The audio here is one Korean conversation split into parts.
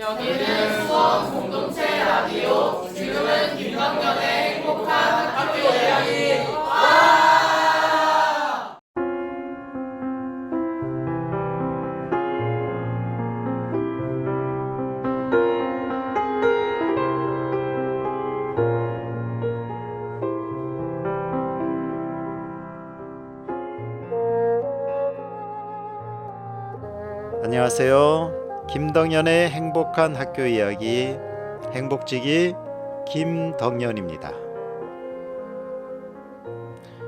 여기는 수원 공동체 라디오. 지금은 김덕년의 행복한 학교 이야기. 안녕하세요. 김덕년의 행복한 학교 이야기 행복지기 김덕년입니다.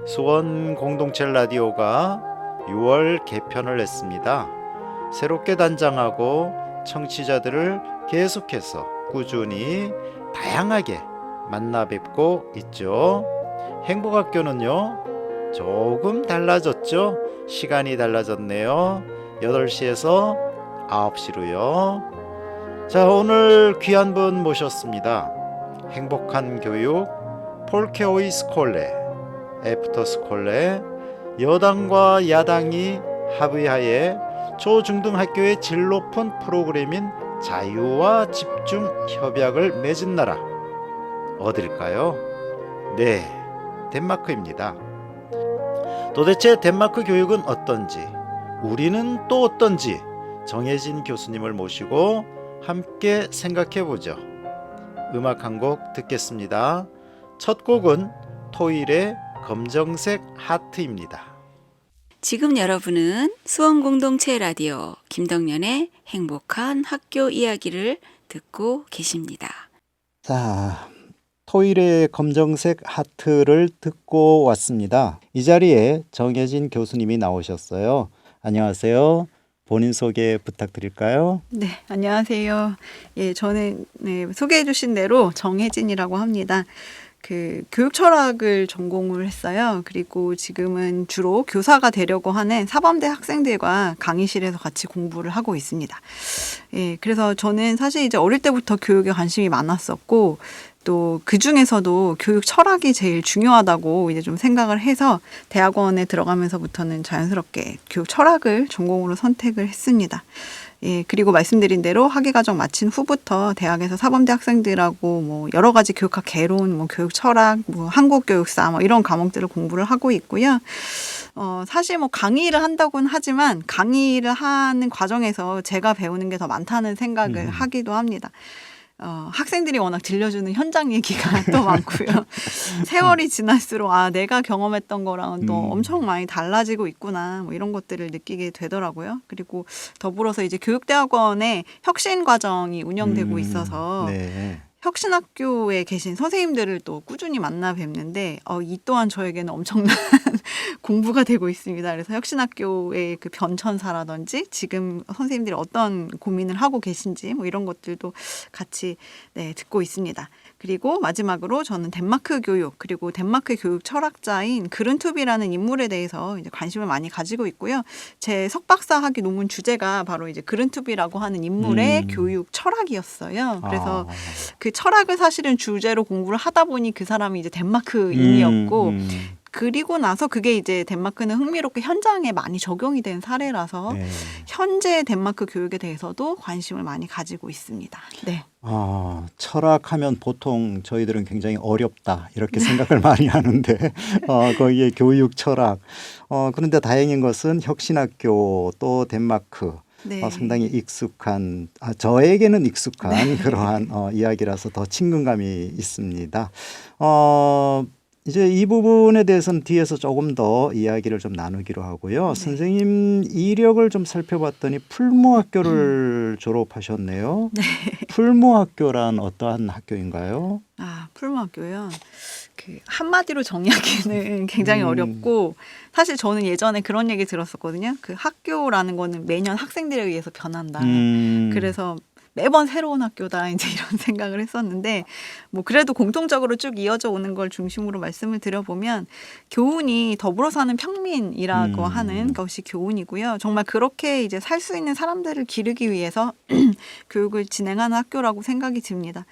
수원 공동체 라디오가 6월 개편을 했습니다. 새롭게 단장하고 청취자들을 계속해서 꾸준히 다양하게 만나 뵙고 있죠. 행복학교는요, 조금 달라졌죠. 시간이 달라졌네요. 8시에서 9시로요. 자, 오늘 귀한 분 모셨습니다. 행복한 교육 폴케오이 스콜레 애프터 스콜레, 여당과 야당이 합의하에 초중등학교의 질 높은 프로그램인 자유와 집중 협약을 맺은 나라 어딜까요? 네, 덴마크입니다. 도대체 덴마크 교육은 어떤지, 우리는 또 어떤지 정혜진 교수님을 모시고 함께 생각해보죠. 음악 한 곡 듣겠습니다. 첫 곡은 토일의 검정색 하트입니다. 지금 여러분은 수원 공동체 라디오 김덕년의 행복한 학교 이야기를 듣고 계십니다. 자, 토일의 검정색 하트를 듣고 왔습니다. 이 자리에 정혜진 교수님이 나오셨어요. 안녕하세요. 본인 소개 부탁드릴까요? 네, 안녕하세요. 예, 저는 소개해 주신 대로 정혜진이라고 합니다. 교육 철학을 전공을 했어요. 그리고 지금은 주로 교사가 되려고 하는 사범대 학생들과 강의실에서 같이 공부를 하고 있습니다. 예, 그래서 저는 사실 이제 어릴 때부터 교육에 관심이 많았었고, 또 그 중에서도 교육 철학이 제일 중요하다고 이제 좀 생각을 해서 대학원에 들어가면서부터는 자연스럽게 교육 철학을 전공으로 선택을 했습니다. 예, 그리고 말씀드린 대로 학위과정 마친 후부터 대학에서 사범대 학생들하고 뭐 여러 가지 교육학 개론, 뭐 교육 철학, 뭐 한국 교육사 뭐 이런 과목들을 공부를 하고 있고요. 사실 뭐 강의를 한다고는 하지만 강의를 하는 과정에서 제가 배우는 게 더 많다는 생각을 하기도 합니다. 학생들이 워낙 들려주는 현장 얘기가 또 많고요. 세월이 지날수록 내가 경험했던 거랑은 또 엄청 많이 달라지고 있구나, 뭐 이런 것들을 느끼게 되더라고요. 그리고 더불어서 이제 교육대학원에 혁신 과정이 운영되고 있어서 네. 혁신학교에 계신 선생님들을 또 꾸준히 만나 뵙는데 이 또한 저에게는 엄청난 공부가 되고 있습니다. 그래서 혁신학교의 그 변천사라든지 지금 선생님들이 어떤 고민을 하고 계신지 뭐 이런 것들도 같이 듣고 있습니다. 그리고 마지막으로 저는 덴마크 교육, 그리고 덴마크 교육 철학자인 그른투비라는 인물에 대해서 이제 관심을 많이 가지고 있고요. 제 석박사 학위 논문 주제가 바로 이제 그른투비라고 하는 인물의 교육 철학이었어요. 그래서 그 철학을 사실은 주제로 공부를 하다 보니 그 사람이 이제 덴마크인이었고, 그리고 나서 그게 이제 덴마크는 흥미롭게 현장에 많이 적용이 된 사례라서 현재 덴마크 교육에 대해서도 관심을 많이 가지고 있습니다. 네. 철학하면 보통 저희들은 굉장히 어렵다 이렇게 생각을 많이 하는데 거기에 교육 철학. 그런데 다행인 것은 혁신학교 또 덴마크 상당히 익숙한, 저에게는 익숙한 그러한 이야기라서 더 친근감이 있습니다. 이제 이 부분에 대해서는 뒤에서 조금 더 이야기를 좀 나누기로 하고요. 선생님 이력을 좀 살펴봤더니 풀무학교를 졸업하셨네요. 네. 풀무학교란 어떠한 학교인가요? 풀무학교요. 한마디로 정의하기는 굉장히 어렵고, 사실 저는 예전에 그런 얘기 들었었거든요. 학교라는 거는 매년 학생들에 의해서 변한다. 그래서 매번 새로운 학교다 이제 이런 생각을 했었는데, 뭐 그래도 공통적으로 쭉 이어져 오는 걸 중심으로 말씀을 드려보면 교훈이 더불어 사는 평민이라고 하는 것이 교훈이고요. 정말 그렇게 이제 살 수 있는 사람들을 기르기 위해서 교육을 진행하는 학교라고 생각이 듭니다.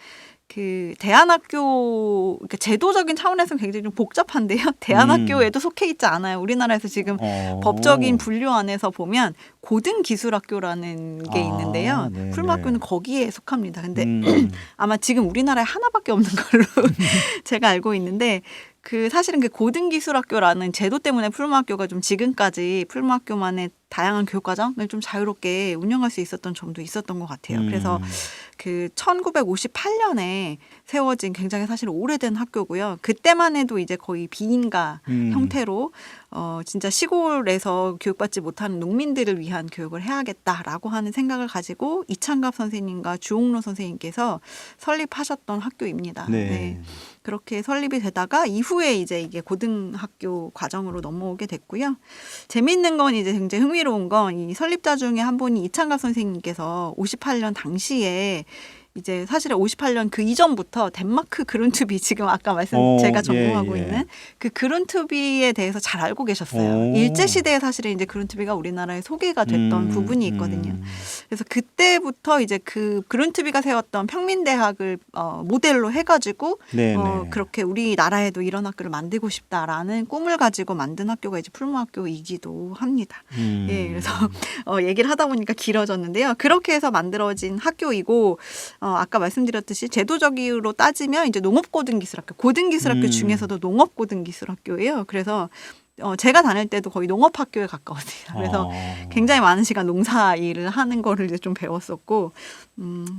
그 대안학교 그러니까 제도적인 차원에서는 굉장히 좀 복잡한데요. 대안학교에도 속해 있지 않아요. 우리나라에서 지금 법적인 분류 안에서 보면 고등기술학교라는 게 있는데요. 네네. 풀무학교는 거기에 속합니다. 근데 아마 지금 우리나라에 하나밖에 없는 걸로 제가 알고 있는데 그 사실은 그 고등기술학교라는 제도 때문에 풀무학교가 좀 지금까지 풀무학교만의 다양한 교육과정을 좀 자유롭게 운영할 수 있었던 점도 있었던 것 같아요. 그래서 그 1958년에 세워진 굉장히 사실 오래된 학교고요. 그때만 해도 이제 거의 비인가 형태로 진짜 시골에서 교육받지 못하는 농민들을 위한 교육을 해야겠다라고 하는 생각을 가지고 이창갑 선생님과 주옥로 선생님께서 설립하셨던 학교입니다. 네. 네. 그렇게 설립이 되다가 이후에 이제 이게 고등학교 과정으로 넘어오게 됐고요. 재미있는 건 이제 굉장히 흥미로운 건 이 설립자 중에 한 분이 이창갑 선생님께서 58년 당시에 이제 사실은 58년 그 이전부터 덴마크 그룬투비 지금 아까 제가 전공하고 있는 그 그룬투비에 대해서 잘 알고 계셨어요. 일제 시대에 사실은 이제 그룬투비가 우리나라에 소개가 됐던 부분이 있거든요. 그래서 그때부터 이제 그 그룬투비가 세웠던 평민대학을 모델로 해가지고 그렇게 우리나라에도 이런 학교를 만들고 싶다라는 꿈을 가지고 만든 학교가 이제 풀무학교이기도 합니다. 예, 그래서 얘기를 하다 보니까 길어졌는데요. 그렇게 해서 만들어진 학교이고. 아까 말씀드렸듯이 제도적으로 따지면 이제 농업고등기술학교, 고등기술학교 중에서도 농업고등기술학교예요. 그래서 제가 다닐 때도 거의 농업학교에 가까웠어요. 그래서 굉장히 많은 시간 농사 일을 하는 거를 이제 좀 배웠었고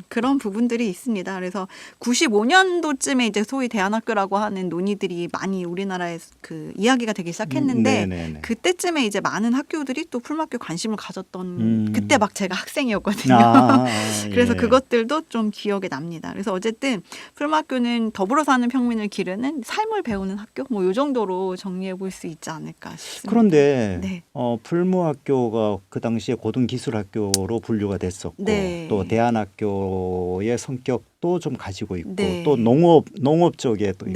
그런 부분들이 있습니다. 그래서 95년도쯤에 이제 소위 대안학교라고 하는 논의들이 많이 우리나라에 그 이야기가 되기 시작했는데 그때쯤에 이제 많은 학교들이 또 풀무학교 관심을 가졌던 그때 막 제가 학생이었거든요. 그래서 그것들도 좀 기억에 납니다. 그래서 어쨌든 풀무학교는 더불어 사는 평민을 기르는 삶을 배우는 학교 뭐 이 정도로 정리해 볼 수 있지 않을까 싶습니다. 그런데 풀무학교가 그 당시에 고등기술학교로 분류가 됐었고 또 대안학교의 성격도 좀 가지고 있고 또 농업 쪽에 또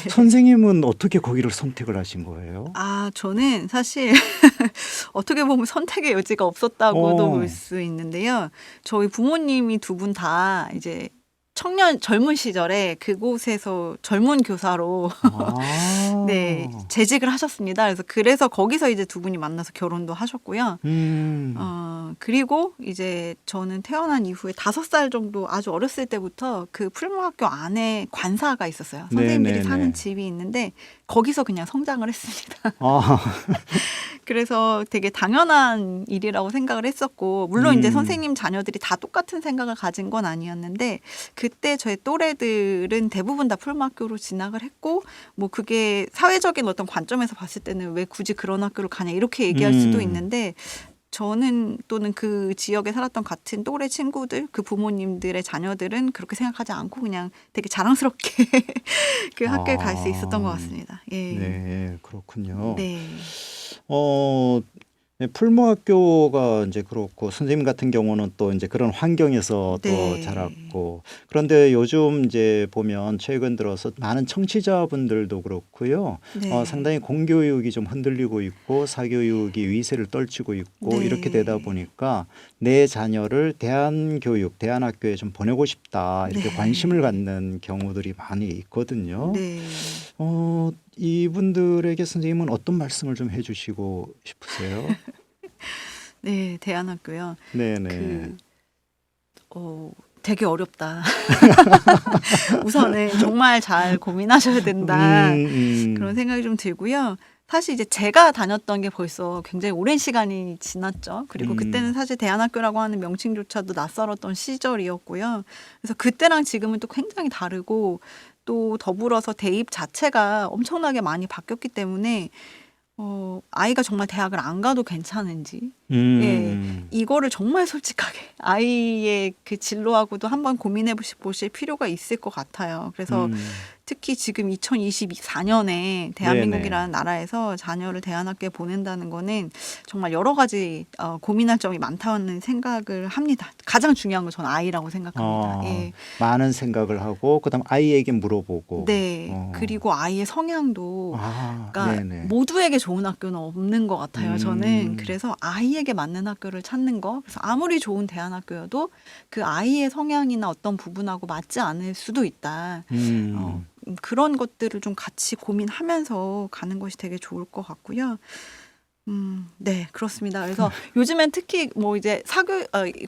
선생님은 어떻게 거기를 선택을 하신 거예요? 저는 사실 어떻게 보면 선택의 여지가 없었다고도 볼 수 있는데요. 저희 부모님이 두 분 다 이제 젊은 시절에 그곳에서 젊은 교사로 재직을 하셨습니다. 그래서 거기서 이제 두 분이 만나서 결혼도 하셨고요. 그리고 이제 저는 태어난 이후에 5살 정도 아주 어렸을 때부터 그 풀무학교 안에 관사가 있었어요. 선생님들이 사는 집이 있는데 거기서 그냥 성장을 했습니다. 그래서 되게 당연한 일이라고 생각을 했었고 물론 이제 선생님 자녀들이 다 똑같은 생각을 가진 건 아니었는데 그때 저의 또래들은 대부분 다 풀무학교로 진학을 했고 뭐 그게 사회적인 어떤 관점에서 봤을 때는 왜 굳이 그런 학교를 가냐 이렇게 얘기할 수도 있는데 저는 또는 그 지역에 살았던 같은 또래 친구들, 그 부모님들의 자녀들은 그렇게 생각하지 않고 그냥 되게 자랑스럽게 그 학교에 갈 수 있었던 것 같습니다. 네, 그렇군요. 네. 풀무학교가 이제 그렇고 선생님 같은 경우는 또 이제 그런 환경에서 또 자랐고 그런데 요즘 이제 보면 최근 들어서 많은 청취자분들도 그렇고요. 상당히 공교육이 좀 흔들리고 있고 사교육이 위세를 떨치고 있고 이렇게 되다 보니까 내 자녀를 대안교육, 대안학교에 좀 보내고 싶다 이렇게 관심을 갖는 경우들이 많이 있거든요. 이분들에게 선생님은 어떤 말씀을 좀 해주시고 싶으세요? 네, 대안학교요. 네네. 되게 어렵다. 우선은 정말 잘 고민하셔야 된다. 그런 생각이 좀 들고요. 사실 이제 제가 다녔던 게 벌써 굉장히 오랜 시간이 지났죠. 그리고 그때는 사실 대안학교라고 하는 명칭조차도 낯설었던 시절이었고요. 그래서 그때랑 지금은 또 굉장히 다르고 또 더불어서 대입 자체가 엄청나게 많이 바뀌었기 때문에 아이가 정말 대학을 안 가도 괜찮은지 이거를 정말 솔직하게 아이의 그 진로하고도 한번 고민해 보실 필요가 있을 것 같아요. 그래서 특히 지금 2024년에 대한민국이라는 나라에서 자녀를 대안학교에 보낸다는 거는 정말 여러 가지 고민할 점이 많다는 생각을 합니다. 가장 중요한 건 저는 아이라고 생각합니다. 예. 많은 생각을 하고 그다음 아이에게 물어보고. 네. 그리고 아이의 성향도 그러니까 네네. 모두에게 좋은 학교는 없는 것 같아요. 저는 그래서 아이에게 맞는 학교를 찾는 거. 그래서 아무리 좋은 대안학교여도 그 아이의 성향이나 어떤 부분하고 맞지 않을 수도 있다. 그런 것들을 좀 같이 고민하면서 가는 것이 되게 좋을 것 같고요. 네, 그렇습니다. 그래서 요즘엔 특히 뭐 이제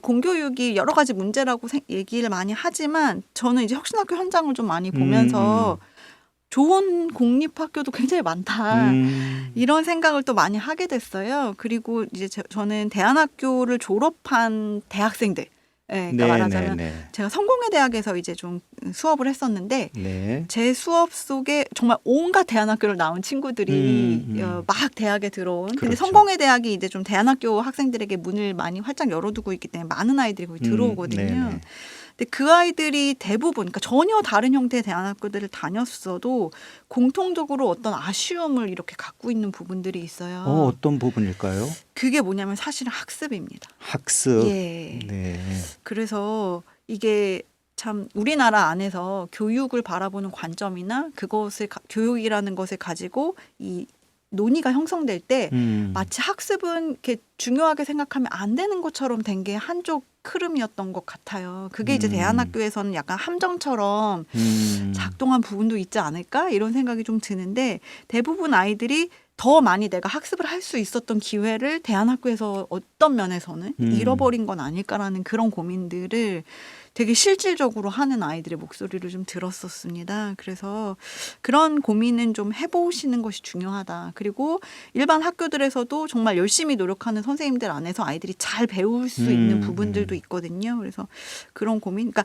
공교육이 여러 가지 문제라고 얘기를 많이 하지만 저는 이제 혁신학교 현장을 좀 많이 보면서 좋은 공립학교도 굉장히 많다. 이런 생각을 또 많이 하게 됐어요. 그리고 이제 저는 대안학교를 졸업한 대학생들, 그러니까 말하자면 제가 성공회 대학에서 이제 좀 수업을 했었는데 제 수업 속에 정말 온갖 대안학교를 나온 친구들이 막 대학에 들어온. 근데 그렇죠. 성공회 대학이 이제 좀 대안학교 학생들에게 문을 많이 활짝 열어두고 있기 때문에 많은 아이들이 거기 들어오거든요. 근데 그 아이들이 대부분, 그러니까 전혀 다른 형태의 대안학교들을 다녔어도 공통적으로 어떤 아쉬움을 이렇게 갖고 있는 부분들이 있어요. 어떤 부분일까요? 그게 뭐냐면 사실은 학습입니다. 학습. 예. 네. 그래서 이게 참 우리나라 안에서 교육을 바라보는 관점이나 그것을 교육이라는 것을 가지고 이 논의가 형성될 때 마치 학습은 이렇게 중요하게 생각하면 안 되는 것처럼 된 게 한쪽 흐름이었던 것 같아요. 그게 이제 대안학교에서는 약간 함정처럼 작동한 부분도 있지 않을까 이런 생각이 좀 드는데 대부분 아이들이 더 많이 내가 학습을 할 수 있었던 기회를 대안학교에서 어떤 면에서는 잃어버린 건 아닐까라는 그런 고민들을 되게 실질적으로 하는 아이들의 목소리를 좀 들었었습니다. 그래서 그런 고민은 좀 해보시는 것이 중요하다. 그리고 일반 학교들에서도 정말 열심히 노력하는 선생님들 안에서 아이들이 잘 배울 수 있는 부분들도 있거든요. 그래서 그런 고민. 그러니까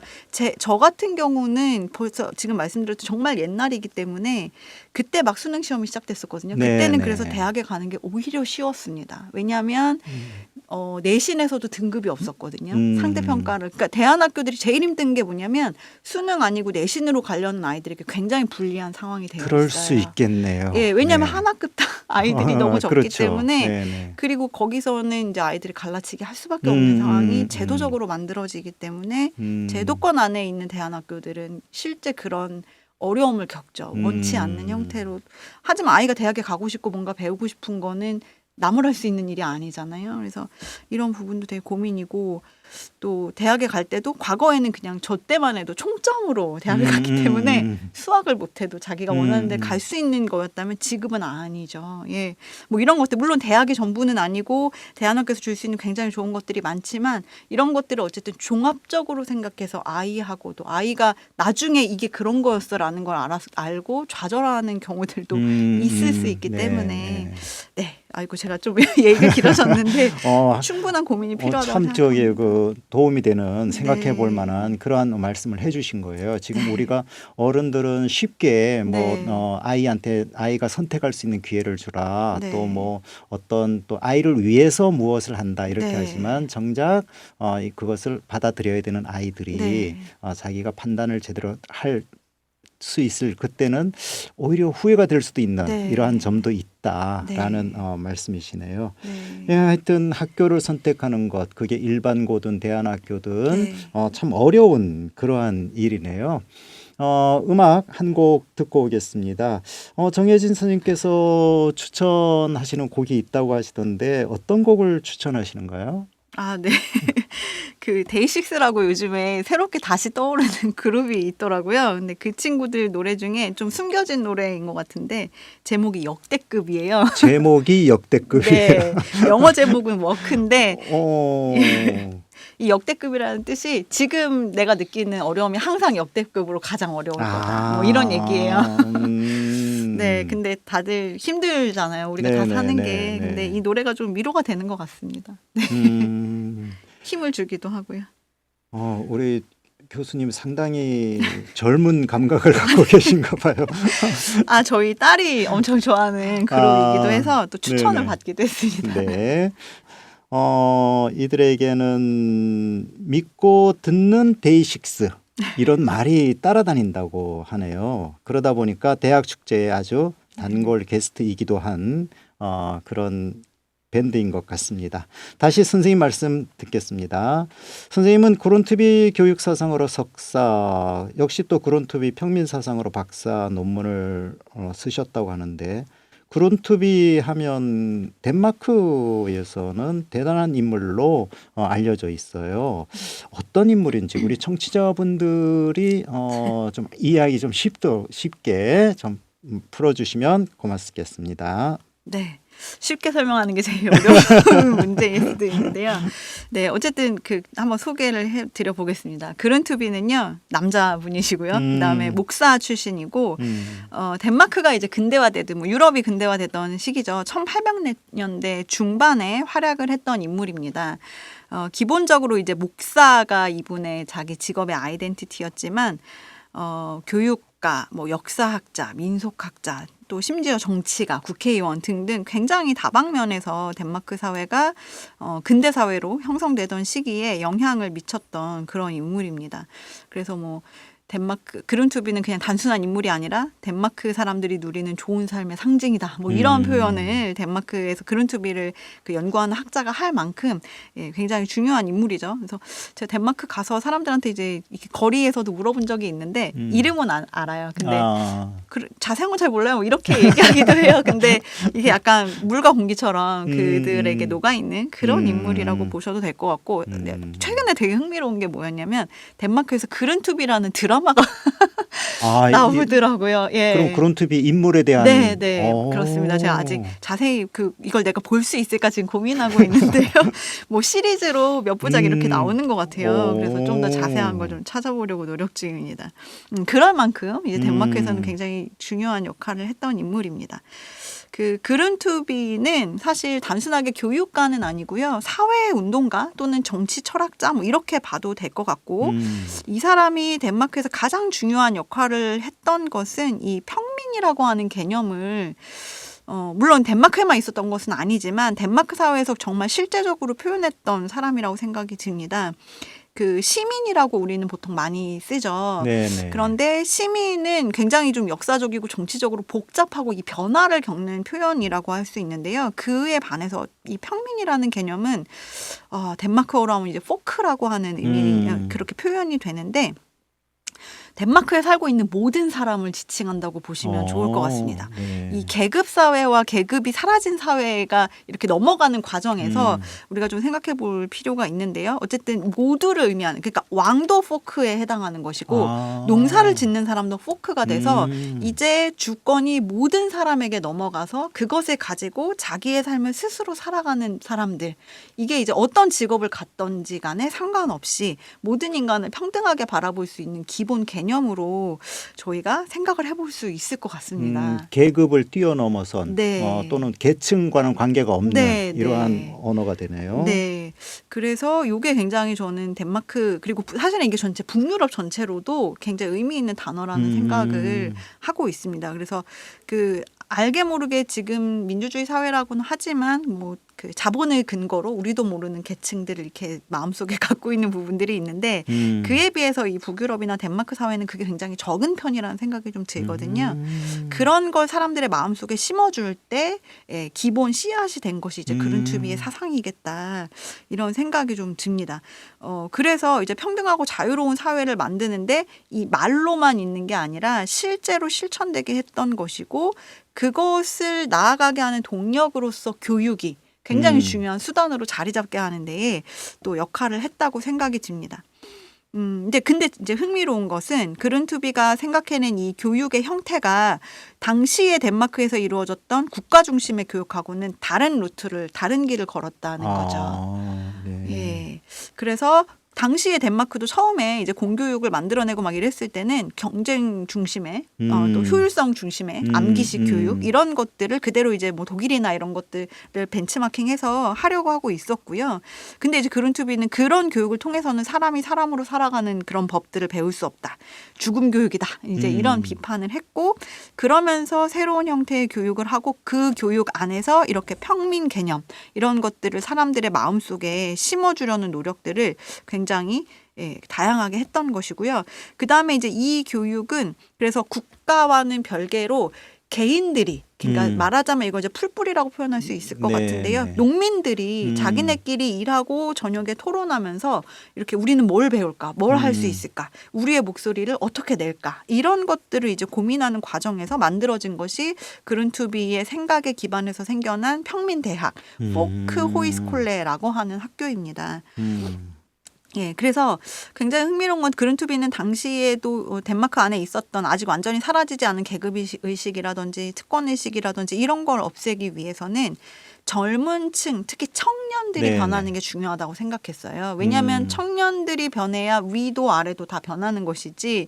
저 같은 경우는 벌써 지금 말씀드렸듯이 정말 옛날이기 때문에 그때 막 수능 시험이 시작됐었거든요. 그때는 그래서 대학에 가는 게 오히려 쉬웠습니다. 왜냐하면 내신에서도 등급이 없었거든요. 상대평가를. 그러니까 대안학교들이 제일 힘든 게 뭐냐면 수능 아니고 내신으로 가려는 아이들에게 굉장히 불리한 상황이 되어 있어요. 그럴 수 있겠네요. 예, 왜냐하면 한 학급 다 아이들이 너무 적기 그렇죠. 때문에 네네. 그리고 거기서는 이제 아이들이 갈라치기 할 수밖에 없는 상황이 제도적으로 만들어지기 때문에 제도권 안에 있는 대안학교들은 실제 그런 어려움을 겪죠. 원치 않는 형태로. 하지만 아이가 대학에 가고 싶고 뭔가 배우고 싶은 거는 나무랄 수 있는 일이 아니잖아요. 그래서 이런 부분도 되게 고민이고 또 대학에 갈 때도 과거에는 그냥 저 때만 해도 총점으로 대학을 갔기 때문에 수학을 못해도 자기가 원하는 데 갈 수 있는 거였다면 지금은 아니죠. 예, 뭐 이런 것들 물론 대학이 전부는 아니고 대안학교에서 줄 수 있는 굉장히 좋은 것들이 많지만 이런 것들을 어쨌든 종합적으로 생각해서 아이하고도 아이가 나중에 이게 그런 거였어라는 걸 알고 좌절하는 경우들도 있을 수 있기 때문에 네. 아이고 제가 좀 얘기가 길어졌는데 충분한 고민이 필요하다고 참 생각합니다. 도움이 되는 생각해 볼 만한 그러한 말씀을 해주신 거예요. 지금 우리가 어른들은 쉽게 아이가 선택할 수 있는 기회를 주라. 또 뭐 어떤 또 아이를 위해서 무엇을 한다 이렇게 하지만 정작 그것을 받아들여야 되는 아이들이 자기가 판단을 제대로 할 수 있을 그때는 오히려 후회가 될 수도 있는 이러한 점도 있다라는 말씀이시네요. 예, 하여튼 학교를 선택하는 것 그게 일반고든 대안학교든 참 어려운 그러한 일이네요. 음악 한 곡 듣고 오겠습니다. 정혜진 선생님께서 추천하시는 곡이 있다고 하시던데 어떤 곡을 추천하시는가요? 아, 네. 그 데이식스라고 요즘에 새롭게 다시 떠오르는 그룹이 있더라고요. 근데 그 친구들 노래 중에 좀 숨겨진 노래인 것 같은데 제목이 역대급이에요. 제목이 역대급이에요. 네. 영어 제목은 워크인데 이 역대급이라는 뜻이 지금 내가 느끼는 어려움이 항상 역대급으로 가장 어려울 거다. 뭐 이런 얘기예요. 네, 근데 다들 힘들잖아요. 우리가 다 사는 게. 근데 이 노래가 좀 위로가 되는 것 같습니다. 네. 힘을 주기도 하고요. 우리 교수님 상당히 젊은 감각을 갖고 계신가 봐요. 저희 딸이 엄청 좋아하는 그룹이기도 해서 또 추천을 받기도 했습니다. 네. 이들에게는 믿고 듣는 데이식스. 이런 말이 따라다닌다고 하네요. 그러다 보니까 대학 축제에 아주 단골 게스트이기도 한 그런 밴드인 것 같습니다. 다시 선생님 말씀 듣겠습니다. 선생님은 구론투비 교육사상으로 석사, 역시 또 구론투비 평민사상으로 박사 논문을 쓰셨다고 하는데 구론투비 하면 덴마크에서는 대단한 인물로 알려져 있어요. 어떤 인물인지 우리 청취자분들이 좀 이해하기 좀 쉽게 좀 풀어주시면 고맙겠습니다. 네. 쉽게 설명하는 게 제일 어려운 문제일 수도 있는데요. 네, 어쨌든 한번 소개를 해드려 보겠습니다. 그룬투비는요 남자분이시고요. 그다음에 목사 출신이고 덴마크가 이제 근대화되든 뭐 유럽이 근대화되던 시기죠. 1800년대 중반에 활약을 했던 인물입니다. 기본적으로 이제 목사가 이분의 자기 직업의 아이덴티티였지만 교육가, 뭐 역사학자, 민속학자, 또 심지어 정치가, 국회의원 등등 굉장히 다방면에서 덴마크 사회가 근대 사회로 형성되던 시기에 영향을 미쳤던 그런 인물입니다. 그래서 뭐 그룬투비는 그냥 단순한 인물이 아니라 덴마크 사람들이 누리는 좋은 삶의 상징이다. 뭐 이런 표현을 덴마크에서 그룬투비를 연구하는 학자가 할 만큼 굉장히 중요한 인물이죠. 그래서 제가 덴마크 가서 사람들한테 이제 이렇게 거리에서도 물어본 적이 있는데 이름은 알아요. 근데 자세한 건 잘 몰라요. 뭐 이렇게 얘기하기도 해요. 근데 이게 약간 물과 공기처럼 그들에게 녹아있는 그런 인물이라고 보셔도 될 것 같고 최근에 되게 흥미로운 게 뭐였냐면 덴마크에서 그룬투비라는 드라마가 나오더라고요. 예. 그럼 그룬투비 인물에 대한 네, 그렇습니다. 제가 아직 자세히 이걸 내가 볼 수 있을까 지금 고민하고 있는데요. 뭐 시리즈로 몇 부작 이렇게 나오는 것 같아요. 그래서 좀 더 자세한 걸 좀 찾아보려고 노력 중입니다. 그럴 만큼 이제 덴마크에서는 굉장히 중요한 역할을 했던 인물입니다. 그룬투비는 사실 단순하게 교육가는 아니고요. 사회운동가 또는 정치 철학자 뭐 이렇게 봐도 될 것 같고 이 사람이 덴마크에서 가장 중요한 역할을 했던 것은 이 평민이라고 하는 개념을 물론 덴마크에만 있었던 것은 아니지만 덴마크 사회에서 정말 실제적으로 표현했던 사람이라고 생각이 듭니다. 시민이라고 우리는 보통 많이 쓰죠. 네네. 그런데 시민은 굉장히 좀 역사적이고 정치적으로 복잡하고 이 변화를 겪는 표현이라고 할 수 있는데요. 그에 반해서 이 평민이라는 개념은 덴마크어로 하면 이제 포크라고 하는 의미 그렇게 표현이 되는데 덴마크에 살고 있는 모든 사람을 지칭한다고 보시면 좋을 것 같습니다. 네. 이 계급 사회와 계급이 사라진 사회가 이렇게 넘어가는 과정에서 우리가 좀 생각해 볼 필요가 있는데요. 어쨌든 모두를 의미하는 그러니까 왕도 포크에 해당하는 것이고 농사를 짓는 사람도 포크가 돼서 이제 주권이 모든 사람에게 넘어가서 그것을 가지고 자기의 삶을 스스로 살아가는 사람들. 이게 이제 어떤 직업을 갖던지 간에 상관없이 모든 인간을 평등하게 바라볼 수 있는 기본 개념으로 저희가 생각을 해볼 수 있을 것 같습니다. 계급을 뛰어넘어선 네. 또는 계층과는 관계가 없는 네, 이러한 네. 언어가 되네요. 네. 그래서 이게 굉장히 저는 덴마크 그리고 사실은 이게 전체 북유럽 전체로도 굉장히 의미 있는 단어라는 생각을 하고 있습니다. 그래서 알게 모르게 지금 민주주의 사회라고는 하지만 뭐 자본을 근거로 우리도 모르는 계층들을 이렇게 마음속에 갖고 있는 부분들이 있는데 그에 비해서 이 북유럽이나 덴마크 사회는 그게 굉장히 적은 편이라는 생각이 좀 들거든요. 그런 걸 사람들의 마음속에 심어줄 때 기본 씨앗이 된 것이 이제 그룬투비의 사상이겠다 이런 생각이 좀 듭니다. 그래서 이제 평등하고 자유로운 사회를 만드는데 이 말로만 있는 게 아니라 실제로 실천되게 했던 것이고 그것을 나아가게 하는 동력으로서 교육이 굉장히 중요한 수단으로 자리 잡게 하는 데에 또 역할을 했다고 생각이 듭니다. 근데 이제 흥미로운 것은 그룬투비가 생각해낸 이 교육의 형태가 당시에 덴마크에서 이루어졌던 국가 중심의 교육하고는 다른 길을 걸었다는 거죠. 네. 예. 그래서 당시에 덴마크도 처음에 이제 공교육을 만들어내고 막 이랬을 때는 경쟁 중심의 또 효율성 중심의 암기식 교육 이런 것들을 그대로 이제 뭐 독일이나 이런 것들을 벤치마킹해서 하려고 하고 있었고요. 근데 이제 그룬투비는 그런 교육을 통해서는 사람이 사람으로 살아가는 그런 법들을 배울 수 없다. 죽음 교육이다. 이제 이런 비판을 했고 그러면서 새로운 형태의 교육을 하고 그 교육 안에서 이렇게 평민 개념 이런 것들을 사람들의 마음속에 심어주려는 노력들을 굉장히 다양하게 했던 것이고요. 그 다음에 이제 이 교육은 그래서 국가와는 별개로 개인들이 그러니까 말하자면 이거 이제 풀뿌리라고 표현할 수 있을 것 네, 같은데요. 네. 농민들이 자기네끼리 일하고 저녁에 토론하면서 이렇게 우리는 뭘 배울까, 뭘 할 수 있을까, 우리의 목소리를 어떻게 낼까 이런 것들을 이제 고민하는 과정에서 만들어진 것이 그룬투비의 생각에 기반해서 생겨난 평민대학 포크 호이스콜레라고 하는 학교입니다. 예, 그래서 굉장히 흥미로운 건 그룬투비는 당시에도 덴마크 안에 있었던 아직 완전히 사라지지 않은 계급 의식이라든지 특권 의식이라든지 이런 걸 없애기 위해서는 젊은 층, 특히 청년들이 네네. 변하는 게 중요하다고 생각했어요. 왜냐하면 청년들이 변해야 위도 아래도 다 변하는 것이지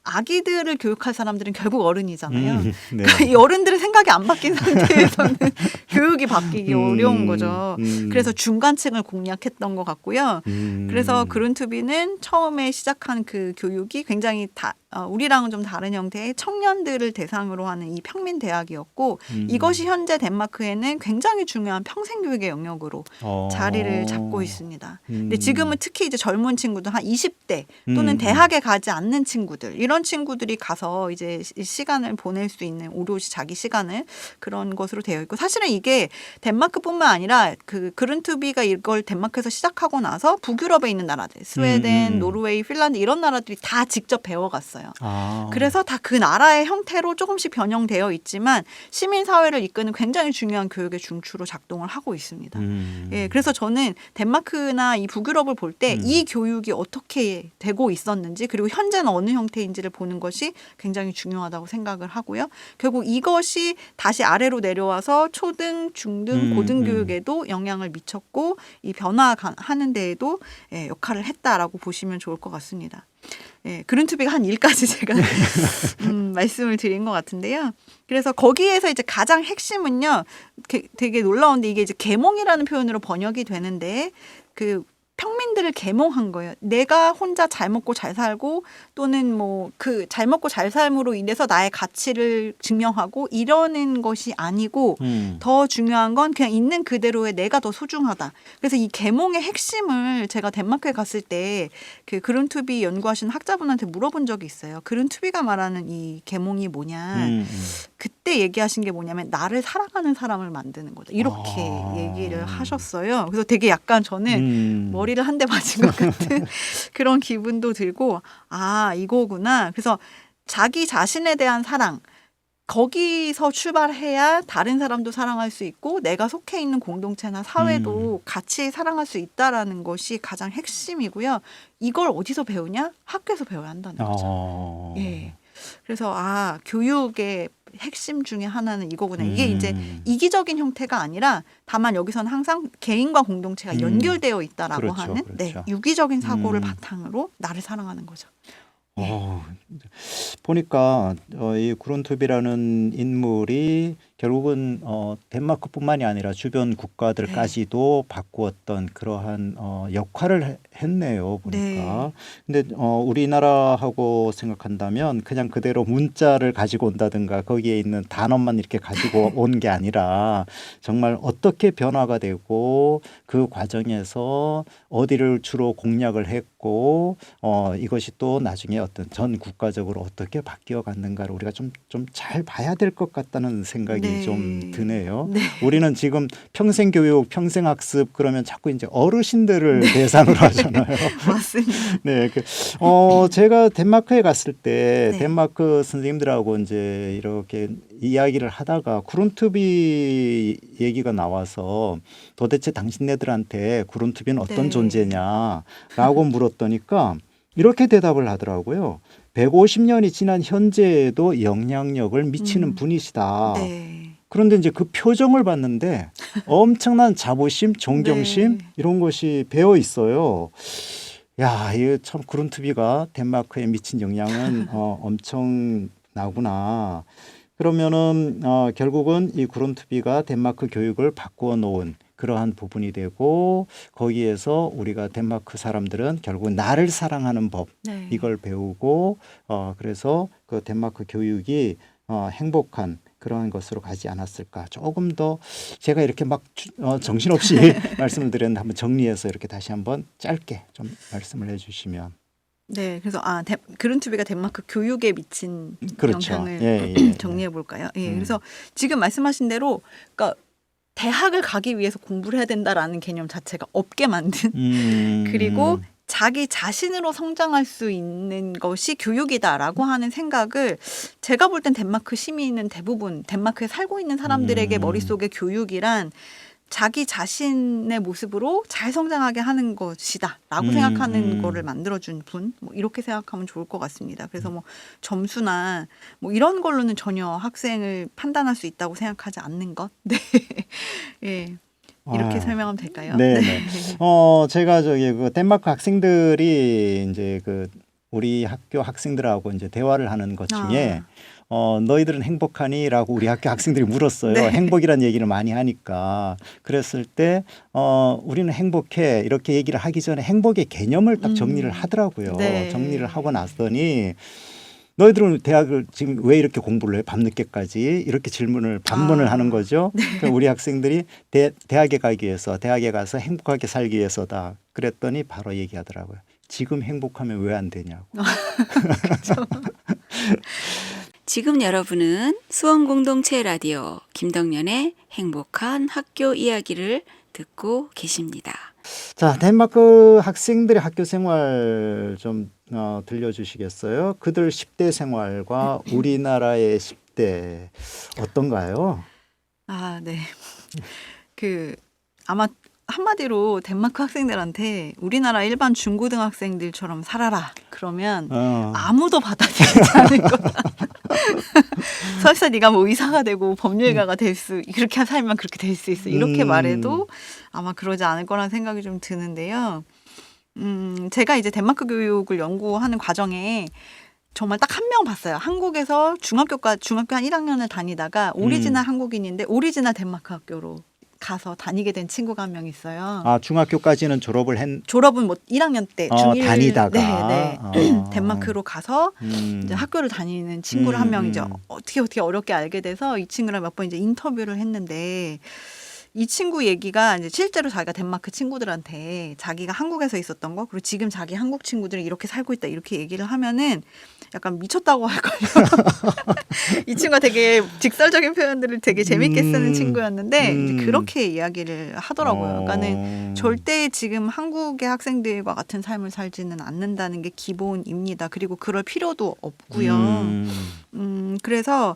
아기들을 교육할 사람들은 결국 어른이잖아요. 네. 그러니까 이 어른들의 생각이 안 바뀐 상태에서는 교육이 바뀌기 어려운 거죠. 그래서 중간층을 공략했던 것 같고요. 그래서 그룬투비는 처음에 시작한 그 교육이 굉장히 우리랑은 좀 다른 형태의 청년들을 대상으로 하는 이 평민대학이었고 이것이 현재 덴마크에는 굉장히 중요한 평생교육의 영역으로 자리를 잡고 있습니다. 근데 지금은 특히 이제 젊은 친구들 한 20대 또는 대학에 가지 않는 친구들 이런 친구들이 가서 이제 시간을 보낼 수 있는 오롯이 자기 시간을 그런 것으로 되어 있고 사실은 이게 덴마크뿐만 아니라 그 그룬투비가 이걸 덴마크에서 시작하고 나서 북유럽에 있는 나라들 스웨덴, 노르웨이, 핀란드 이런 나라들이 다 직접 배워갔어요. 그래서 다 그 나라의 형태로 조금씩 변형되어 있지만 시민사회를 이끄는 굉장히 중요한 교육의 중추로 작동을 하고 있습니다. 예, 그래서 저는 덴마크나 이 북유럽을 볼 때 이 교육이 어떻게 되고 있었는지 그리고 현재는 어느 형태인지를 보는 것이 굉장히 중요하다고 생각을 하고요. 결국 이것이 다시 아래로 내려와서 초등, 중등, 고등교육에도 영향을 미쳤고 이 변화하는 데에도 역할을 했다라고 보시면 좋을 것 같습니다. 예, 그룬투비가 한 일까지 제가 말씀을 드린 것 같은데요. 그래서 거기에서 이제 가장 핵심은요, 되게 놀라운데 이게 이제 계몽이라는 표현으로 번역이 되는데 그 평민들을 계몽한 거예요. 내가 혼자 잘 먹고 잘 살고 또는 뭐 그 잘 먹고 잘 삶으로 인해서 나의 가치를 증명하고 이러는 것이 아니고 더 중요한 건 그냥 있는 그대로의 내가 더 소중하다. 그래서 이 계몽의 핵심을 제가 덴마크에 갔을 때 그 그룬투비 연구하시는 학자분한테 물어본 적이 있어요. 그룬투비가 말하는 이 계몽이 뭐냐. 그때 얘기하신 게 뭐냐면 나를 사랑하는 사람을 만드는 거다. 이렇게 얘기를 하셨어요. 그래서 되게 약간 저는 머리를 한 대 맞은 것 같은 그런 기분도 들고 이거구나. 그래서 자기 자신에 대한 사랑 거기서 출발해야 다른 사람도 사랑할 수 있고 내가 속해 있는 공동체나 사회도 같이 사랑할 수 있다라는 것이 가장 핵심이고요. 이걸 어디서 배우냐? 학교에서 배워야 한다는 거죠. 예. 그래서 교육의 핵심 중에 하나는 이거구나. 이게 이제 이기적인 형태가 아니라 다만 여기서는 항상 개인과 공동체가 연결되어 있다라고 그렇죠, 하는 그렇죠. 유기적인 사고를 바탕으로 나를 사랑하는 거죠. 보니까 이 그룬투비라는 인물이 결국은 덴마크뿐만이 아니라 주변 국가들까지도 바꾸었던 그러한 역할을 했네요. 보니까. 근데 우리나라하고 생각한다면 그냥 그대로 문자를 가지고 온다든가 거기에 있는 단어만 이렇게 가지고 온 게 아니라 정말 어떻게 변화가 되고 그 과정에서 어디를 주로 공략을 했고 이것이 또 나중에 어떤 전 국가적으로 어떻게 바뀌어 갔는가를 우리가 좀 잘 봐야 될 것 같다는 생각이 좀 드네요. 우리는 지금 평생교육, 평생학습 그러면 자꾸 이제 어르신들을 대상으로 하잖아요. 맞습니다. 네, 제가 덴마크에 갔을 때 덴마크 선생님들하고 이제 이렇게 이야기를 하다가 그룬투비 얘기가 나와서 도대체 당신네들한테 그룬투비는 어떤 존재냐라고 물었더니까 이렇게 대답을 하더라고요. 150년이 지난 현재에도 영향력을 미치는 분이시다. 그런데 이제 그 표정을 봤는데 엄청난 자부심, 존경심 이런 것이 배어 있어요. 야, 이게 참 그룬투비가 덴마크에 미친 영향은 엄청나구나. 그러면은 결국은 이 그룬투비가 덴마크 교육을 바꾸어 놓은 그러한 부분이 되고 거기에서 우리가 덴마크 사람들은 결국 나를 사랑하는 법 이걸 배우고 그래서 그 덴마크 교육이 행복한 그러한 것으로 가지 않았을까. 조금 더 제가 이렇게 막 정신없이 말씀을 드렸는데 한번 정리해서 이렇게 다시 한번 짧게 좀 말씀을 해주시면. 네, 그래서 그룬투비가 덴마크 교육에 미친 그렇죠. 영향을 예, 예. 정리해 볼까요? 예, 그래서 지금 말씀하신 대로, 그러니까 대학을 가기 위해서 공부를 해야 된다라는 개념 자체가 없게 만든 그리고 자기 자신으로 성장할 수 있는 것이 교육이다라고 하는 생각을 제가 볼 땐 덴마크 시민은 대부분 덴마크에 살고 있는 사람들에게 머릿속에 교육이란 자기 자신의 모습으로 잘 성장하게 하는 것이다라고 생각하는 거를 만들어준 분, 뭐 이렇게 생각하면 좋을 것 같습니다. 그래서 뭐 점수나 뭐 이런 걸로는 전혀 학생을 판단할 수 있다고 생각하지 않는 것. 네, 예. 이렇게 설명하면 될까요? 네. 제가 그 덴마크 학생들이 이제 우리 학교 학생들하고 이제 대화를 하는 것 중에 너희들은 행복하니?라고 우리 학교 학생들이 물었어요. 네. 행복이란 얘기를 많이 하니까. 그랬을 때 우리는 행복해 이렇게 얘기를 하기 전에 행복의 개념을 딱 정리를 하더라고요. 네. 정리를 하고 났더니 너희들은 대학을 지금 왜 이렇게 공부를 해? 밤늦게까지 이렇게 반문을 하는 거죠. 네. 그러니까 우리 학생들이 대학에 가기 위해서 대학에 가서 행복하게 살기 위해서다. 그랬더니 바로 얘기하더라고요. 지금 행복하면 왜 안 되냐고. 그렇죠. 지금 여러분은 수원공동체 라디오 김덕년의 행복한 학교 이야기를 듣고 계십니다. 자, 덴마크 학생들의 학교 생활 좀 들려주시겠어요? 그들 10대 생활과 우리나라의 10대 어떤가요? 네. 아마 한마디로 덴마크 학생들한테 우리나라 일반 중고등학생들처럼 살아라. 그러면 아무도 받아들이지 않을 거야. 설사 네가 뭐 의사가 되고 법률가가 그렇게 살면 그렇게 될 수 있어. 이렇게 말해도 아마 그러지 않을 거라는 생각이 좀 드는데요. 제가 이제 덴마크 교육을 연구하는 과정에 정말 딱 한 명 봤어요. 한국에서 중학교 한 1학년을 다니다가 오리지널 한국인인데 오리지널 덴마크 학교로 가서 다니게 된 친구가 한 명 있어요. 중학교까지는 졸업은 뭐 1학년 때 중1 다니다가 네. 덴마크로 가서 이제 학교를 다니는 친구를 한 명 이제 어떻게 어렵게 알게 돼서 이 친구랑 몇 번 이제 인터뷰를 했는데 이 친구 얘기가 이제 실제로 자기가 덴마크 친구들한테 자기가 한국에서 있었던 거 그리고 지금 자기 한국 친구들이 이렇게 살고 있다 이렇게 얘기를 하면은 약간 미쳤다고 할걸요. 이 친구가 되게 직설적인 표현들을 되게 재밌게 쓰는 친구였는데 이제 그렇게 이야기를 하더라고요. 그러니까는 절대 지금 한국의 학생들과 같은 삶을 살지는 않는다는 게 기본입니다. 그리고 그럴 필요도 없고요. 그래서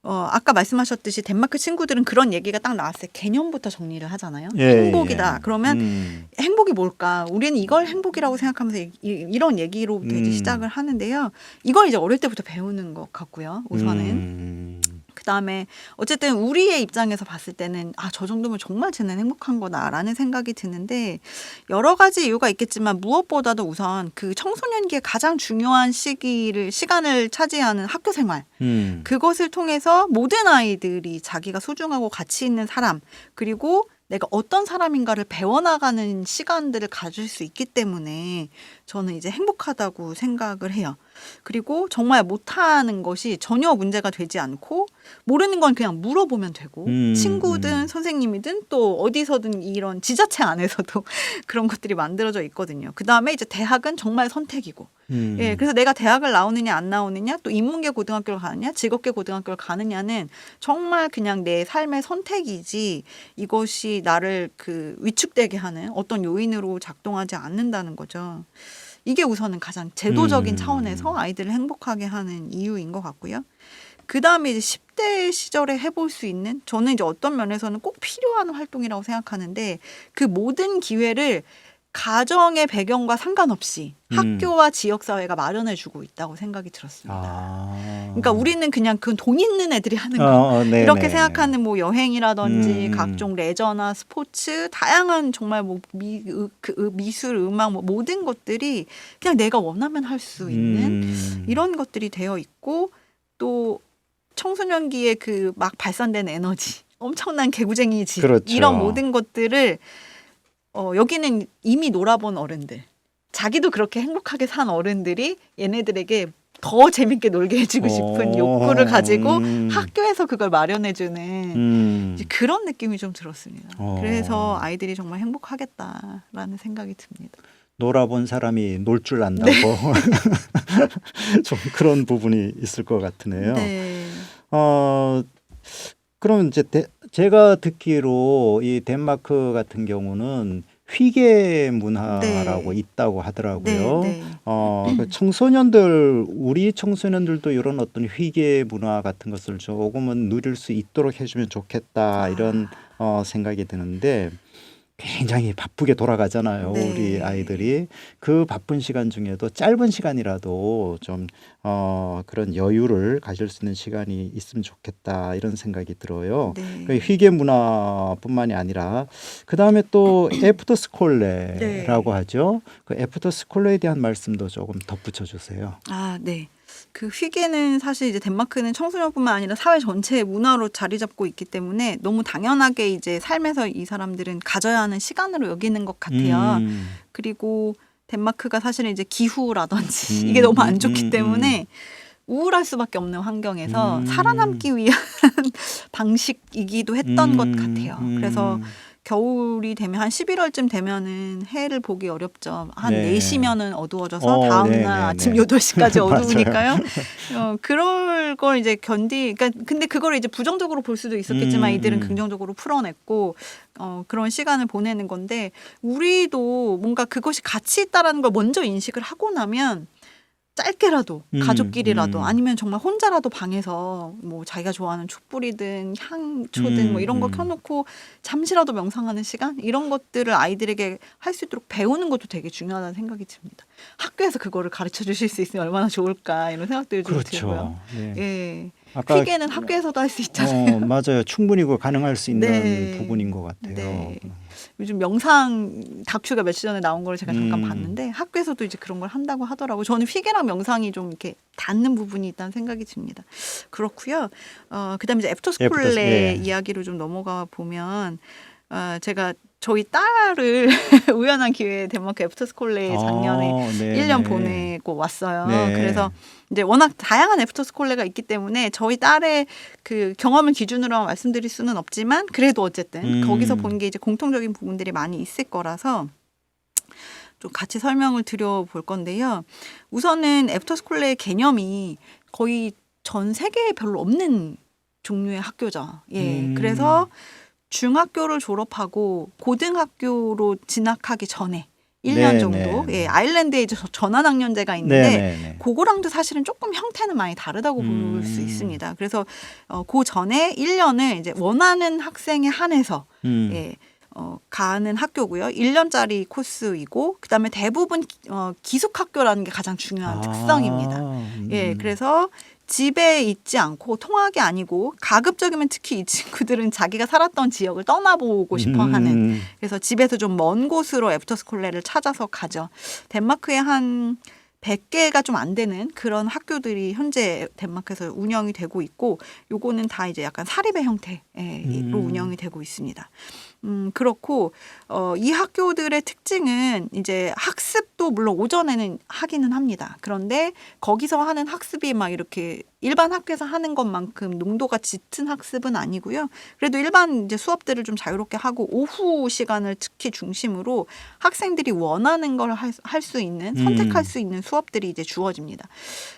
아까 말씀하셨듯이 덴마크 친구들은 그런 얘기가 딱 나왔을 때 개념부터 정리를 하잖아요. 행복이다. 그러면 행복이 뭘까? 우리는 이걸 행복이라고 생각하면서 이런 얘기로부터 이제 시작을 하는데요. 이걸 이제 어릴 때부터 배우는 것 같고요. 우선은. 그다음에 어쨌든 우리의 입장에서 봤을 때는 저 정도면 정말 쟤는 행복한 거다라는 생각이 드는데 여러 가지 이유가 있겠지만 무엇보다도 우선 그 청소년기의 가장 중요한 시간을 차지하는 학교 생활 그것을 통해서 모든 아이들이 자기가 소중하고 가치 있는 사람 그리고 내가 어떤 사람인가를 배워나가는 시간들을 가질 수 있기 때문에 저는 이제 행복하다고 생각을 해요. 그리고 정말 못하는 것이 전혀 문제가 되지 않고 모르는 건 그냥 물어보면 되고 친구든 선생님이든 또 어디서든 이런 지자체 안에서도 그런 것들이 만들어져 있거든요. 그다음에 이제 대학은 정말 선택이고 예, 그래서 내가 대학을 나오느냐 안 나오느냐 또 인문계 고등학교를 가느냐 직업계 고등학교를 가느냐는 정말 그냥 내 삶의 선택이지 이것이 나를 위축되게 하는 어떤 요인으로 작동하지 않는다는 거죠. 이게 우선은 가장 제도적인 차원에서 아이들을 행복하게 하는 이유인 것 같고요. 그다음에 이제 10대 시절에 해볼 수 있는 저는 이제 어떤 면에서는 꼭 필요한 활동이라고 생각하는데 그 모든 기회를 가정의 배경과 상관없이 학교와 지역사회가 마련해주고 있다고 생각이 들었습니다. 그러니까 우리는 그냥 그 돈 있는 애들이 하는 거 이렇게 생각하는 뭐 여행이라든지 각종 레저나 스포츠 다양한 정말 뭐 미술, 음악 뭐 모든 것들이 그냥 내가 원하면 할 수 있는 이런 것들이 되어 있고 또 청소년기에 그 막 발산된 에너지 엄청난 개구쟁이지 그렇죠. 이런 모든 것들을 여기는 이미 놀아본 어른들, 자기도 그렇게 행복하게 산 어른들이 얘네들에게 더 재밌게 놀게 해주고 싶은 욕구를 가지고 음. 학교에서 그걸 마련해주는 이제 그런 느낌이 좀 들었습니다. 어. 그래서 아이들이 정말 행복하겠다라는 생각이 듭니다. 놀아본 사람이 놀 줄 안다고 좀 그런 부분이 있을 것 같으네요. 네. 그럼 이제 제가 듣기로 이 덴마크 같은 경우는 휘게 문화라고 네. 있다고 하더라고요. 네. 그 우리 청소년들도 이런 어떤 휘게 문화 같은 것을 조금은 누릴 수 있도록 해주면 좋겠다 이런 생각이 드는데 굉장히 바쁘게 돌아가잖아요. 네. 우리 아이들이 그 바쁜 시간 중에도 짧은 시간이라도 좀 그런 여유를 가질 수 있는 시간이 있으면 좋겠다 이런 생각이 들어요. 네. 그 휘게 문화뿐만이 아니라 그 다음에 또 애프터 스콜레라고 하죠. 그 애프터 스콜레에 대한 말씀도 조금 덧붙여 주세요. 네. 그 휘게는 사실 이제 덴마크는 청소년뿐만 아니라 사회 전체의 문화로 자리 잡고 있기 때문에 너무 당연하게 이제 삶에서 이 사람들은 가져야 하는 시간으로 여기는 것 같아요. 그리고 덴마크가 사실은 이제 기후라든지 이게 너무 안 좋기 때문에 우울할 수밖에 없는 환경에서 살아남기 위한 방식이기도 했던 것 같아요. 그래서 겨울이 되면 한 11월쯤 되면은 해를 보기 어렵죠. 한 네. 4시면은 어두워져서 다음날 네네네. 아침 8시까지 어두우니까요. 그럴 걸 이제 그러니까 근데 그걸 이제 부정적으로 볼 수도 있었겠지만 이들은 긍정적으로 풀어냈고 그런 시간을 보내는 건데 우리도 뭔가 그것이 가치 있다라는 걸 먼저 인식을 하고 나면 짧게라도 가족끼리라도 아니면 정말 혼자라도 방에서 뭐 자기가 좋아하는 촛불이든 향초든 뭐 이런 거 켜놓고 잠시라도 명상하는 시간 이런 것들을 아이들에게 할 수 있도록 배우는 것도 되게 중요하다는 생각이 듭니다. 학교에서 그거를 가르쳐 주실 수 있으면 얼마나 좋을까 이런 생각들이 좀 들고요. 네. 예. 아까 휘게는 학교에서도 할 수 있잖아요. 맞아요. 충분히 그 가능할 수 있는 네. 부분인 것 같아요. 네. 요즘 명상 다큐가 며칠 전에 나온 걸 제가 잠깐 봤는데 학교에서도 이제 그런 걸 한다고 하더라고요. 저는 휘게랑 명상이 좀 이렇게 닿는 부분이 있다는 생각이 듭니다. 그렇고요. 그다음에 이제 애프터스쿨의 이야기로 좀 넘어가 보면 제가 저희 딸을 우연한 기회에 덴마크 애프터스쿨레에 작년에 1년 보내고 왔어요. 네. 그래서 이제 워낙 다양한 애프터스쿨레가 있기 때문에 저희 딸의 그 경험을 기준으로 말씀드릴 수는 없지만 그래도 어쨌든 거기서 본 게 이제 공통적인 부분들이 많이 있을 거라서 좀 같이 설명을 드려볼 건데요. 우선은 애프터스쿨레의 개념이 거의 전 세계에 별로 없는 종류의 학교죠. 예. 그래서 중학교를 졸업하고 고등학교로 진학하기 전에 1년 정도 아일랜드에 이제 전환학년제가 있는데 그거랑도 사실은 조금 형태는 많이 다르다고 볼 수 있습니다. 그래서 그 전에 1년을 이제 원하는 학생에 한해서 가는 학교고요. 1년짜리 코스이고 그다음에 대부분 기숙학교라는 게 가장 중요한 특성입니다. 예, 그래서 집에 있지 않고 통학이 아니고 가급적이면 특히 이 친구들은 자기가 살았던 지역을 떠나보고 싶어하는 그래서 집에서 좀 먼 곳으로 애프터스쿨레를 찾아서 가죠. 덴마크에 한 100개가 좀 안 되는 그런 학교들이 현재 덴마크에서 운영이 되고 있고 요거는 다 이제 약간 사립의 형태로 운영이 되고 있습니다. 그렇고 이 학교들의 특징은 이제 학습도 물론 오전에는 하기는 합니다. 그런데 거기서 하는 학습이 막 이렇게 일반 학교에서 하는 것만큼 농도가 짙은 학습은 아니고요. 그래도 일반 이제 수업들을 좀 자유롭게 하고 오후 시간을 특히 중심으로 학생들이 원하는 걸 할 수 있는 선택할 수 있는 수업들이 이제 주어집니다.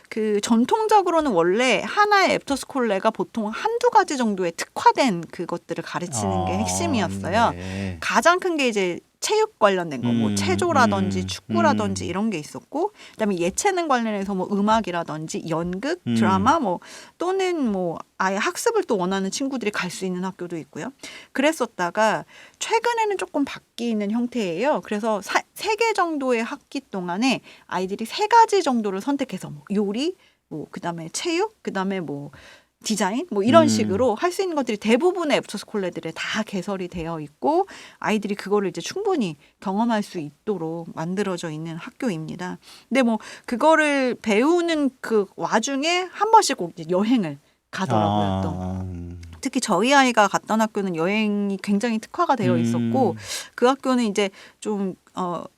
그 전통적으로는 원래 하나의 애프터스쿨레가 보통 한두 가지 정도의 특화된 그것들을 가르치는 게 핵심이었어요. 네. 가장 큰 게 이제 체육 관련된 거, 뭐 체조라든지 축구라든지 이런 게 있었고, 그다음에 예체능 관련해서 뭐 음악이라든지 연극, 드라마, 뭐 또는 뭐 아예 학습을 또 원하는 친구들이 갈 수 있는 학교도 있고요. 그랬었다가 최근에는 조금 바뀌는 형태예요. 그래서 3개 정도의 학기 동안에 아이들이 3가지 정도를 선택해서 뭐 요리, 뭐 그다음에 체육, 그다음에 뭐 디자인 뭐 이런 식으로 할 수 있는 것들이 대부분의 애프터스쿨레들에 다 개설이 되어 있고 아이들이 그거를 이제 충분히 경험할 수 있도록 만들어져 있는 학교입니다. 근데 뭐 그거를 배우는 그 와중에 한 번씩 꼭 이제 여행을 가더라고요. 또. 특히 저희 아이가 갔던 학교는 여행이 굉장히 특화가 되어 있었고 그 학교는 이제 좀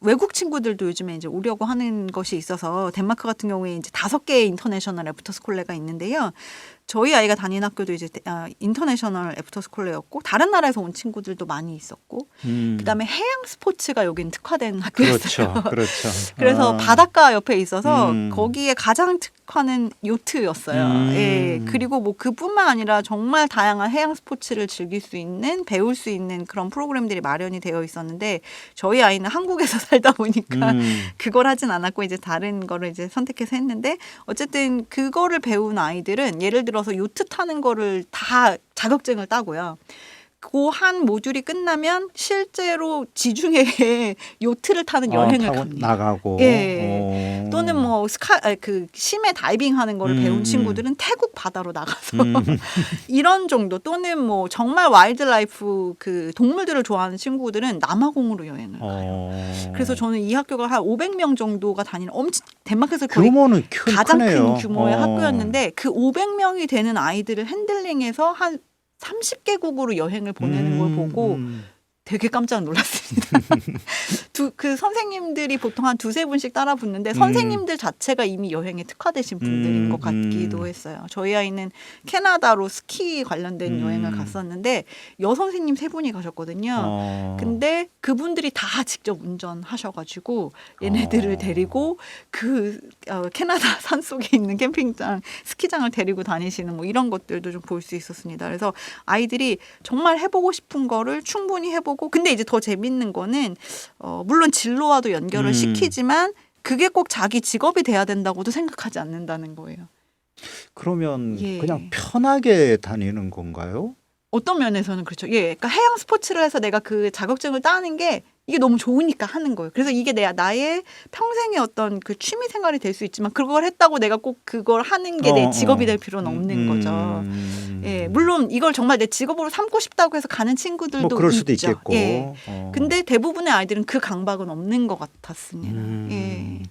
외국 친구들도 요즘에 이제 오려고 하는 것이 있어서 덴마크 같은 경우에 이제 5개의 인터내셔널 애프터스쿨레가 있는데요. 저희 아이가 다니는 학교도 이제 인터내셔널 애프터스쿨레였고 다른 나라에서 온 친구들도 많이 있었고 그다음에 해양 스포츠가 여긴 특화된 학교였어요. 그렇죠. 그렇죠. 그래서 바닷가 옆에 있어서 음. 거기에 가장 특화는 요트였어요. 예. 그리고 뭐 그뿐만 아니라 정말 다양한 해양 스포츠를 즐길 수 있는 배울 수 있는 그런 프로그램들이 마련이 되어 있었는데 저희 아이는 한국에서 살다 보니까 그걸 하진 않았고 이제 다른 거를 이제 선택해서 했는데 어쨌든 그거를 배운 아이들은 예를 들어서 요트 타는 거를 다 자격증을 따고요. 그 한 모듈이 끝나면 실제로 지중해에 요트를 타는 여행을 타고 갑니다. 나가고. 예. 또는 뭐 그 심해 다이빙 하는 거를 배운 친구들은 태국 바다로 나가서 이런 정도 또는 뭐 정말 와일드라이프 그 동물들을 좋아하는 친구들은 남아공으로 여행을 가요. 그래서 저는 이 학교가 한 500명 정도가 다니는 덴마크에서 거의 규모는 가장 크네요. 큰 규모의 학교였는데 그 500명이 되는 아이들을 핸들링해서 한 30개국으로 여행을 보내는 걸 보고 되게 깜짝 놀랐습니다. 그 선생님들이 보통 한 2-3분씩 따라 붙는데 선생님들 자체가 이미 여행에 특화되신 분들인 것 같기도 했어요. 저희 아이는 캐나다로 스키 관련된 여행을 갔었는데 여선생님 3분이 가셨거든요. 근데 그분들이 다 직접 운전하셔가지고 얘네들을 데리고 그 캐나다 산속에 있는 캠핑장, 스키장을 데리고 다니시는 뭐 이런 것들도 좀 볼 수 있었습니다. 그래서 아이들이 정말 해보고 싶은 거를 충분히 해보고 근데 이제 더 재밌는 거는 물론 진로와도 연결을 시키지만 그게 꼭 자기 직업이 돼야 된다고도 생각하지 않는다는 거예요. 그러면 예. 그냥 편하게 다니는 건가요? 어떤 면에서는 그렇죠. 예, 그러니까 해양 스포츠를 해서 내가 그 자격증을 따는 게 이게 너무 좋으니까 하는 거예요. 그래서 이게 나의 평생의 어떤 그 취미 생활이 될 수 있지만 그걸 했다고 내가 꼭 그걸 하는 게 내 직업이 될 필요는 없는 거죠. 예, 물론 이걸 정말 내 직업으로 삼고 싶다고 해서 가는 친구들도 뭐 그럴 수도 있죠. 있겠고. 예. 근데 대부분의 아이들은 그 강박은 없는 것 같았습니다. 예.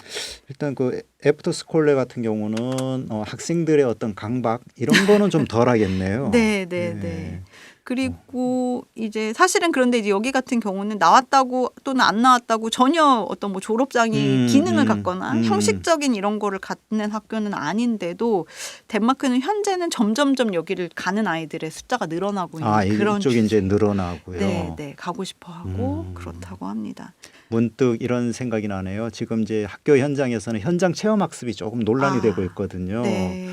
일단 그 애프터 스콜레 같은 경우는 학생들의 어떤 강박 이런 거는 좀 덜하겠네요. 네. 그리고 이제 사실은 그런데 이제 여기 같은 경우는 나왔다고 또는 안 나왔다고 전혀 어떤 뭐 졸업장이 기능을 갖거나 형식적인 이런 거를 갖는 학교는 아닌데도 덴마크는 현재는 점점점 여기를 가는 아이들의 숫자가 늘어나고 있는 그런 이쪽이 이제 늘어나고요. 네, 가고 싶어하고 그렇다고 합니다. 문득 이런 생각이 나네요. 지금 이제 학교 현장에서는 현장 체험 학습이 조금 논란이 되고 있거든요. 네.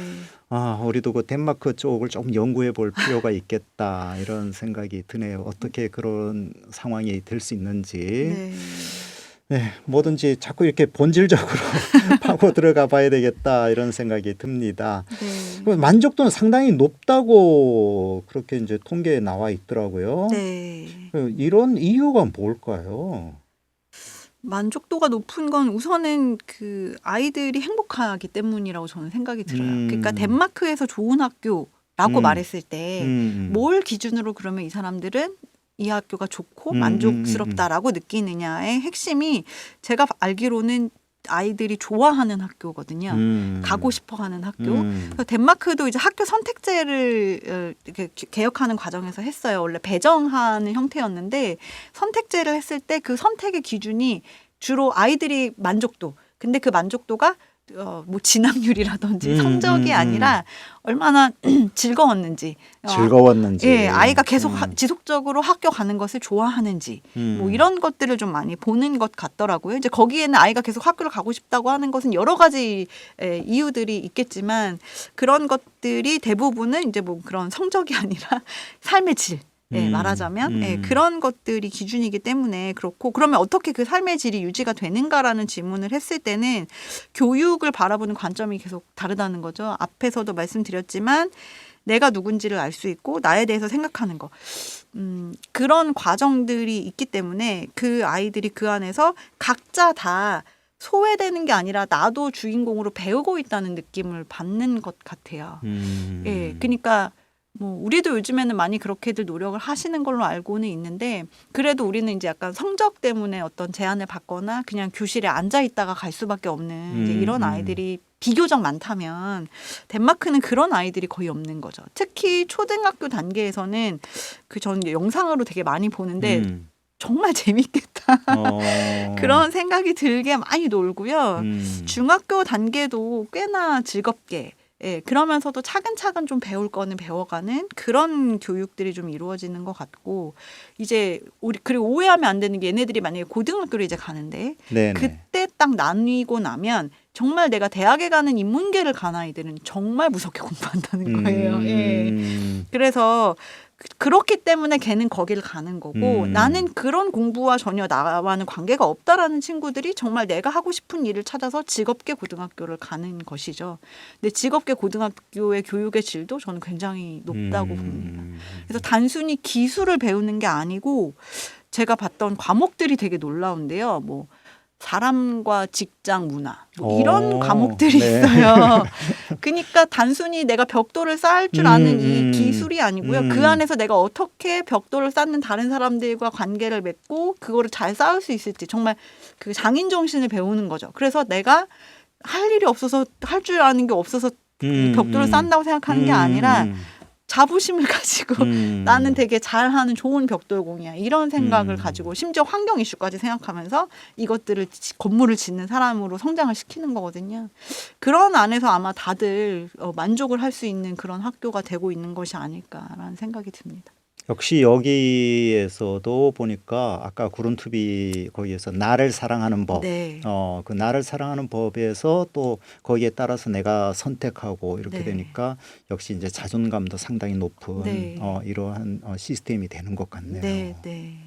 우리도 그 덴마크 쪽을 조금 연구해 볼 필요가 있겠다 이런 생각이 드네요. 어떻게 그런 상황이 될 수 있는지. 네, 뭐든지 자꾸 이렇게 본질적으로 파고 들어가 봐야 되겠다 이런 생각이 듭니다. 네. 만족도는 상당히 높다고 그렇게 이제 통계에 나와 있더라고요. 네. 이런 이유가 뭘까요? 만족도가 높은 건 우선은 그 아이들이 행복하기 때문이라고 저는 생각이 들어요. 그러니까 덴마크에서 좋은 학교라고 말했을 때 뭘 기준으로 그러면 이 사람들은 이 학교가 좋고 만족스럽다라고 느끼느냐의 핵심이 제가 알기로는 아이들이 좋아하는 학교거든요. 가고 싶어하는 학교. 그래서 덴마크도 이제 학교 선택제를 이렇게 개혁하는 과정에서 했어요. 원래 배정하는 형태였는데 선택제를 했을 때 그 선택의 기준이 주로 아이들이 만족도. 근데 그 만족도가 뭐 진학률이라든지 성적이 아니라 얼마나 즐거웠는지. 예, 아이가 계속 지속적으로 학교 가는 것을 좋아하는지 뭐 이런 것들을 좀 많이 보는 것 같더라고요. 이제 거기에는 아이가 계속 학교를 가고 싶다고 하는 것은 여러 가지 이유들이 있겠지만 그런 것들이 대부분은 이제 뭐 그런 성적이 아니라 삶의 질. 말하자면 그런 것들이 기준이기 때문에 그렇고 그러면 어떻게 그 삶의 질이 유지가 되는가라는 질문을 했을 때는 교육을 바라보는 관점이 계속 다르다는 거죠. 앞에서도 말씀드렸지만 내가 누군지를 알 수 있고 나에 대해서 생각하는 거. 그런 과정들이 있기 때문에 그 아이들이 그 안에서 각자 다 소외되는 게 아니라 나도 주인공으로 배우고 있다는 느낌을 받는 것 같아요. 예, 그러니까 뭐 우리도 요즘에는 많이 그렇게들 노력을 하시는 걸로 알고는 있는데 그래도 우리는 이제 약간 성적 때문에 어떤 제한을 받거나 그냥 교실에 앉아 있다가 갈 수밖에 없는 이제 이런 아이들이 비교적 많다면 덴마크는 그런 아이들이 거의 없는 거죠. 특히 초등학교 단계에서는 그 전 영상으로 되게 많이 보는데 정말 재밌겠다. 어. 그런 생각이 들게 많이 놀고요. 음. 중학교 단계도 꽤나 즐겁게 예, 그러면서도 차근차근 좀 배울 거는 배워가는 그런 교육들이 좀 이루어지는 것 같고 이제 우리 그리고 오해하면 안 되는 게 얘네들이 만약에 고등학교를 이제 가는데 네네. 그때 딱 나뉘고 나면 정말 내가 대학에 가는 인문계를 간 아이들은 정말 무섭게 공부한다는 거예요. 예. 그래서 그렇기 때문에 걔는 거기를 가는 거고 나는 그런 공부와 전혀 나와는 관계가 없다라는 친구들이 정말 내가 하고 싶은 일을 찾아서 직업계 고등학교를 가는 것이죠. 근데 직업계 고등학교의 교육의 질도 저는 굉장히 높다고 봅니다. 그래서 단순히 기술을 배우는 게 아니고 제가 봤던 과목들이 되게 놀라운데요. 뭐 사람과 직장 문화 뭐 이런 오, 과목들이 네. 있어요. 그러니까 단순히 내가 벽돌을 쌓을 줄 아는 이 기술이 아니고요. 그 안에서 내가 어떻게 벽돌을 쌓는 다른 사람들과 관계를 맺고 그거를 잘 쌓을 수 있을지 정말 그 장인 정신을 배우는 거죠. 그래서 내가 할 일이 없어서 할 줄 아는 게 없어서 벽돌을 쌓는다고 생각하는 게 아니라 자부심을 가지고 나는 되게 잘하는 좋은 벽돌공이야 이런 생각을 가지고 심지어 환경 이슈까지 생각하면서 이것들을 건물을 짓는 사람으로 성장을 시키는 거거든요. 그런 안에서 아마 다들 만족을 할 수 있는 그런 학교가 되고 있는 것이 아닐까라는 생각이 듭니다. 역시 여기에서도 보니까 아까 구름투비 거기에서 나를 사랑하는 법, 네. 그 나를 사랑하는 법에서 또 거기에 따라서 내가 선택하고 이렇게 네. 되니까 역시 이제 자존감도 상당히 높은 네. 이러한 시스템이 되는 것 같네요. 네, 네.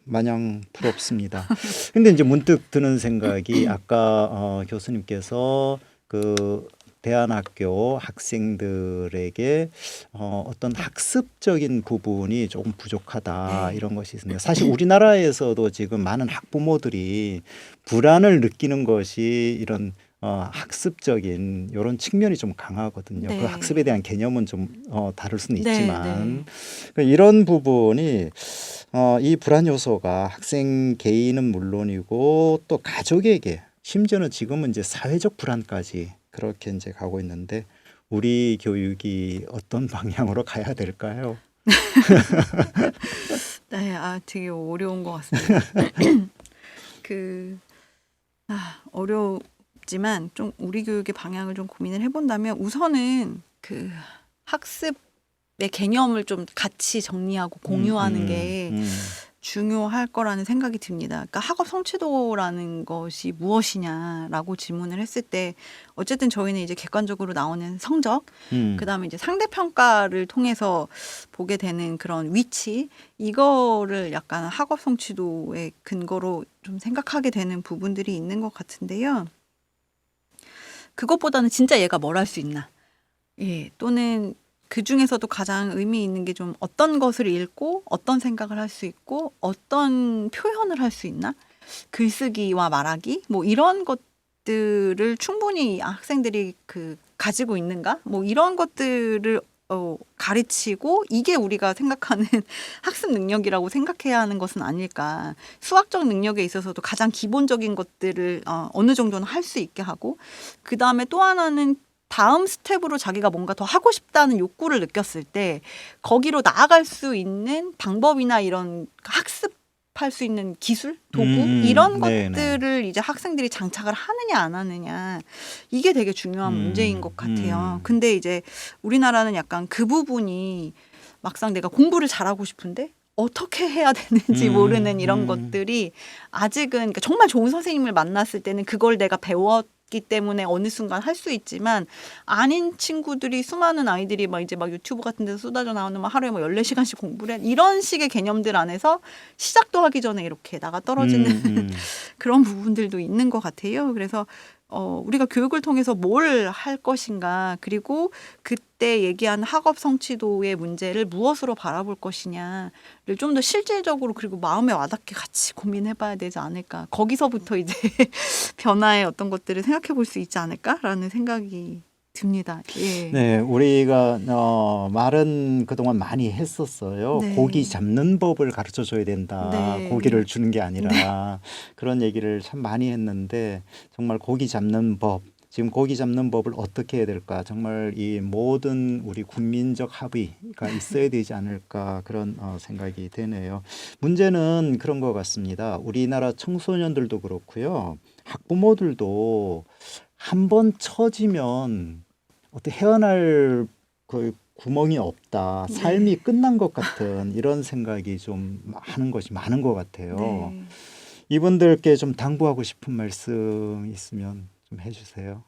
마냥 부럽습니다. 근데 이제 문득 드는 생각이 아까 교수님께서 그 대안학교 학생들에게 어떤 학습적인 부분이 조금 부족하다 네. 이런 것이 있습니다. 사실 우리나라에서도 지금 많은 학부모들이 불안을 느끼는 것이 이런 학습적인 이런 측면이 좀 강하거든요. 네. 그 학습에 대한 개념은 좀 다를 수는 네, 있지만 이런 부분이 이 불안 요소가 학생 개인은 물론이고 또 가족에게 심지어는 지금은 이제 사회적 불안까지 그렇게 이제 가고 있는데 우리 교육이 어떤 방향으로 가야 될까요? 네, 되게 어려운 것 같습니다. 어렵지만 좀 우리 교육의 방향을 좀 고민을 해본다면 우선은 그 학습의 개념을 좀 같이 정리하고 공유하는 게 중요할 거라는 생각이 듭니다. 그러니까 학업 성취도라는 것이 무엇이냐라고 질문을 했을 때 어쨌든 저희는 이제 객관적으로 나오는 성적, 그다음에 이제 상대 평가를 통해서 보게 되는 그런 위치, 이거를 약간 학업 성취도의 근거로 좀 생각하게 되는 부분들이 있는 것 같은데요. 그것보다는 진짜 얘가 뭘 할 수 있나? 예, 또는 그 중에서도 가장 의미 있는 게 좀 어떤 것을 읽고 어떤 생각을 할 수 있고 어떤 표현을 할 수 있나? 글쓰기와 말하기 뭐 이런 것들을 충분히 학생들이 가지고 있는가? 뭐 이런 것들을 가르치고 이게 우리가 생각하는 학습 능력이라고 생각해야 하는 것은 아닐까. 수학적 능력에 있어서도 가장 기본적인 것들을 어느 정도는 할 수 있게 하고 그다음에 또 하나는 다음 스텝으로 자기가 뭔가 더 하고 싶다는 욕구를 느꼈을 때 거기로 나아갈 수 있는 방법이나 이런 학습할 수 있는 기술, 도구 이런 네네. 것들을 이제 학생들이 장착을 하느냐 안 하느냐 이게 되게 중요한 문제인 것 같아요. 근데 이제 우리나라는 약간 그 부분이 막상 내가 공부를 잘하고 싶은데 어떻게 해야 되는지 모르는 이런 것들이 아직은 그러니까 정말 좋은 선생님을 만났을 때는 그걸 내가 배웠기 때문에 어느 순간 할 수 있지만 아닌 친구들이 수많은 아이들이 막 이제 막 유튜브 같은 데서 쏟아져 나오는 막 하루에 뭐 14시간씩 공부를 해 이런 식의 개념들 안에서 시작도 하기 전에 이렇게 나가 떨어지는 그런 부분들도 있는 것 같아요. 그래서 우리가 교육을 통해서 뭘 할 것인가 그리고 그때 얘기한 학업 성취도의 문제를 무엇으로 바라볼 것이냐를 좀 더 실질적으로 그리고 마음에 와닿게 같이 고민해봐야 되지 않을까. 거기서부터 이제 변화의 어떤 것들을 생각해 볼 수 있지 않을까라는 생각이 듭니다. 예. 네, 우리가 말은 그동안 많이 했었어요. 네. 고기 잡는 법을 가르쳐 줘야 된다. 네. 고기를 주는 게 아니라 그런 얘기를 참 많이 했는데 정말 고기 잡는 법 지금 고기 잡는 법을 어떻게 해야 될까? 정말 이 모든 우리 국민적 합의가 있어야 되지 않을까 그런 생각이 되네요. 문제는 그런 것 같습니다. 우리나라 청소년들도 그렇고요. 학부모들도 한 번 처지면 어떻게 헤어날 그 구멍이 없다. 삶이 끝난 것 같은 이런 생각이 좀 하는 것이 많은 것 같아요. 네. 이분들께 좀 당부하고 싶은 말씀 있으면 좀 해주세요.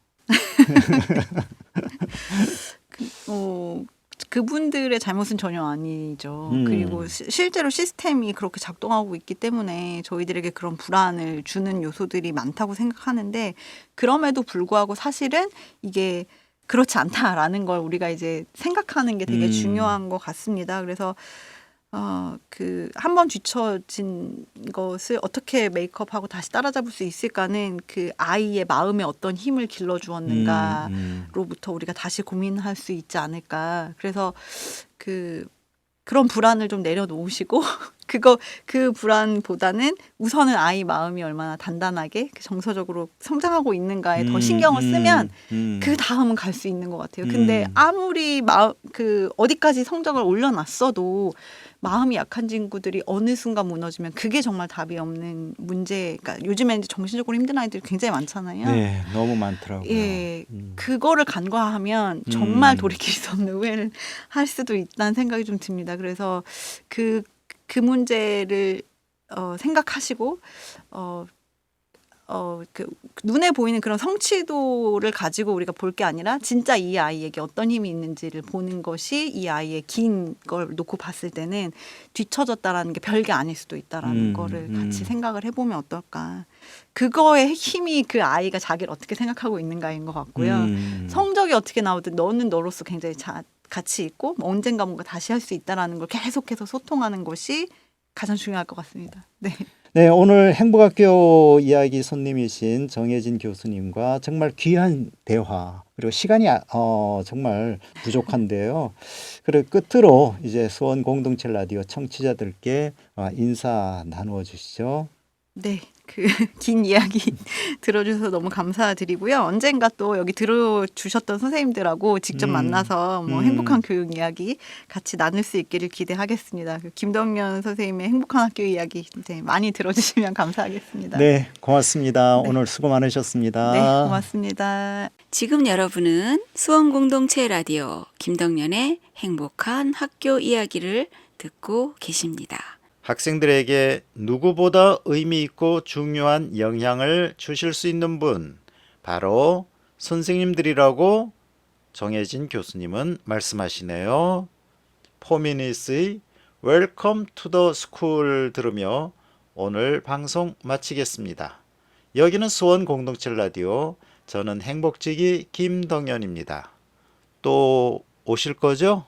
그분들의 잘못은 전혀 아니죠. 음. 그리고 실제로 시스템이 그렇게 작동하고 있기 때문에 저희들에게 그런 불안을 주는 요소들이 많다고 생각하는데 그럼에도 불구하고 사실은 이게 그렇지 않다라는 걸 우리가 이제 생각하는 게 되게 중요한 것 같습니다. 그래서 한 번 뒤처진 것을 어떻게 메이크업하고 다시 따라잡을 수 있을까는 그 아이의 마음에 어떤 힘을 길러주었는가로부터 우리가 다시 고민할 수 있지 않을까. 그래서 그런 불안을 좀 내려놓으시고 그 불안보다는 우선은 아이 마음이 얼마나 단단하게 정서적으로 성장하고 있는가에 더 신경을 쓰면 그 다음은 갈 수 있는 것 같아요. 근데 아무리 어디까지 성적을 올려놨어도 마음이 약한 친구들이 어느 순간 무너지면 그게 정말 답이 없는 문제. 그러니까 요즘에 이제 정신적으로 힘든 아이들이 굉장히 많잖아요. 네, 너무 많더라고요. 예, 그거를 간과하면 정말 돌이킬 수 없는 후회를 할 수도 있다는 생각이 좀 듭니다. 그래서 그 문제를 생각하시고 눈에 보이는 그런 성취도를 가지고 우리가 볼 게 아니라 진짜 이 아이에게 어떤 힘이 있는지를 보는 것이 이 아이의 긴 걸 놓고 봤을 때는 뒤처졌다라는 게 별게 아닐 수도 있다라는 거를 같이 생각을 해보면 어떨까. 그거의 힘이 그 아이가 자기를 어떻게 생각하고 있는가인 것 같고요. 성적이 어떻게 나오든 너는 너로서 굉장히 가치 있고 언젠가 뭔가 다시 할 수 있다라는 걸 계속해서 소통하는 것이 가장 중요할 것 같습니다. 네. 네, 오늘 행복학교 이야기 손님이신 정혜진 교수님과 정말 귀한 대화 그리고 시간이 정말 부족한데요. 그리고 끝으로 이제 수원 공동체 라디오 청취자들께 인사 나누어 주시죠. 네, 긴 이야기 들어주셔서 너무 감사드리고요. 언젠가 또 여기 들어주셨던 선생님들하고 직접 만나서 행복한 교육 이야기 같이 나눌 수 있기를 기대하겠습니다. 김덕년 선생님의 행복한 학교 이야기 이제 많이 들어주시면 감사하겠습니다. 네, 고맙습니다. 네. 오늘 수고 많으셨습니다. 네, 고맙습니다. 지금 여러분은 수원 공동체 라디오 김덕년의 행복한 학교 이야기를 듣고 계십니다. 학생들에게 누구보다 의미 있고 중요한 영향을 주실 수 있는 분, 바로 선생님들이라고 정혜진 교수님은 말씀하시네요. 포미니스의 Welcome to the School 들으며 오늘 방송 마치겠습니다. 여기는 수원 공동체 라디오, 저는 행복지기 김덕년입니다. 또 오실 거죠?